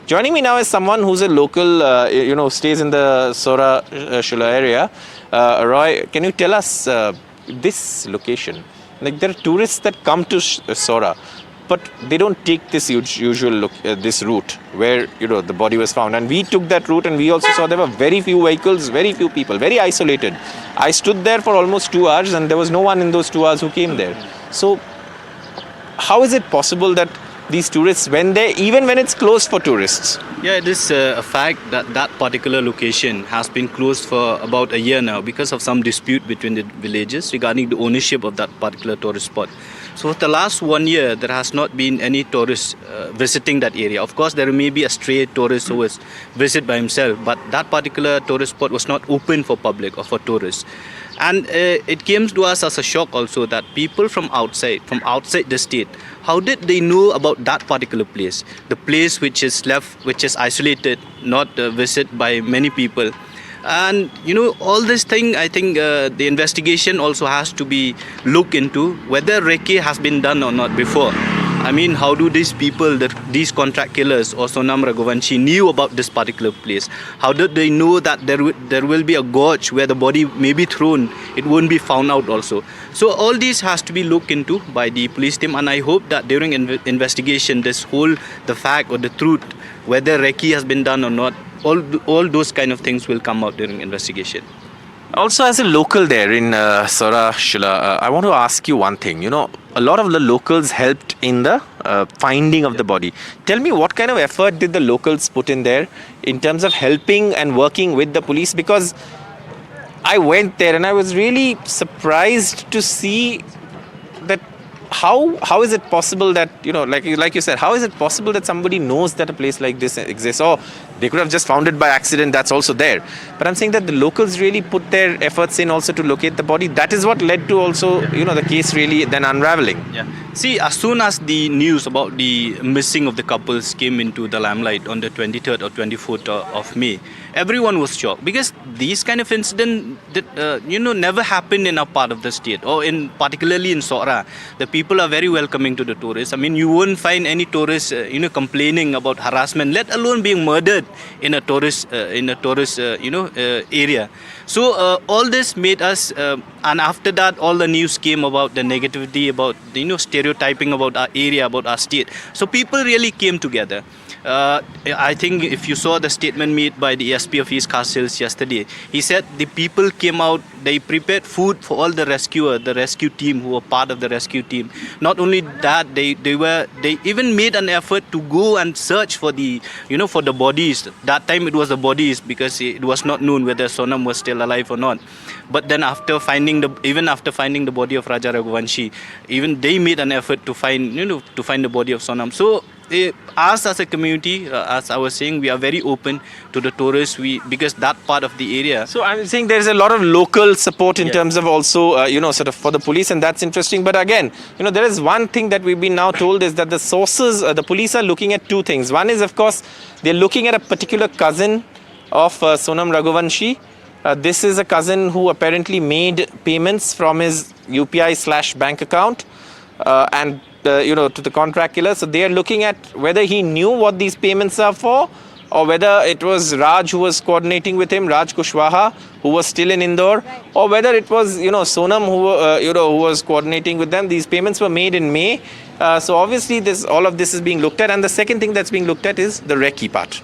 Joining me now is someone who's a local, stays in the Sora Shillong area. Roy, can you tell us this location? Like there are tourists that come to Sora, but they don't take this usual this route where the body was found. And we took that route, and we also saw there were very few vehicles, very few people, very isolated. I stood there for almost 2 hours, and there was no one in those 2 hours who came there. So, how is it possible that these tourists, even when it's closed for tourists? Yeah, it is a fact that that particular location has been closed for about a year now because of some dispute between the villages regarding the ownership of that particular tourist spot. So for the last 1 year, there has not been any tourists visiting that area. Of course, there may be a stray tourist who was visit by himself, but that particular tourist spot was not open for public or for tourists. And it came to us as a shock also that people from outside the state, how did they know about that particular place? The place which is isolated, not visited by many people. And all this thing, I think the investigation also has to be looked into whether recce has been done or not before. I mean, how do these people, these contract killers or Sonam Raghuvanshi knew about this particular place? How did they know that there will be a gorge where the body may be thrown? It won't be found out also. So all this has to be looked into by the police team, and I hope that during investigation, the fact or the truth, whether recce has been done or not, all those kind of things will come out during investigation. Also, as a local there in Sora Shillong, I want to ask you one thing. A lot of the locals helped in the finding of the body. Tell me, what kind of effort did the locals put in there in terms of helping and working with the police? Because I went there and I was really surprised to see that how is it possible that, like you said, how is it possible that somebody knows that a place like this exists? Or they could have just found it by accident, that's also there. But I'm saying that the locals really put their efforts in also to locate the body. That is what led to also, the case really then unraveling. Yeah. See, as soon as the news about the missing of the couples came into the limelight on the 23rd or 24th of May, everyone was shocked because these kind of incidents that, never happened in our part of the state, or particularly in Sora. The people are very welcoming to the tourists. I mean, you won't find any tourists, complaining about harassment, let alone being murdered in a tourist area. So all this made us, and after that, all the news came about the negativity, about stereotyping about our area, about our state. So people really came together. I think if you saw the statement made by the SP of East Khas Hills yesterday, he said the people came out, they prepared food for all the rescue team who were part of the rescue team. Not only that, they even made an effort to go and search for the bodies. That time it was the bodies because it was not known whether Sonam was still alive or not. But then after finding the body of Raja Raghuvanshi, even they made an effort to find the body of Sonam. So us as a community, as I was saying, we are very open to the tourists. Because that part of the area. So I'm saying there's a lot of local support in terms of also, sort of for the police, and that's interesting. But again, there is one thing that we've been now told is that the sources, the police are looking at two things. One is, of course, they're looking at a particular cousin of Sonam Raghuvanshi. This is a cousin who apparently made payments from his UPI/bank account and to the contract killer. So they are looking at whether he knew what these payments are for, or whether it was Raj who was coordinating with him, Raj Kushwaha, who was still in Indore, or whether it was Sonam who was coordinating with them. These payments were made in May. So obviously all of this is being looked at, and the second thing that's being looked at is the recce part.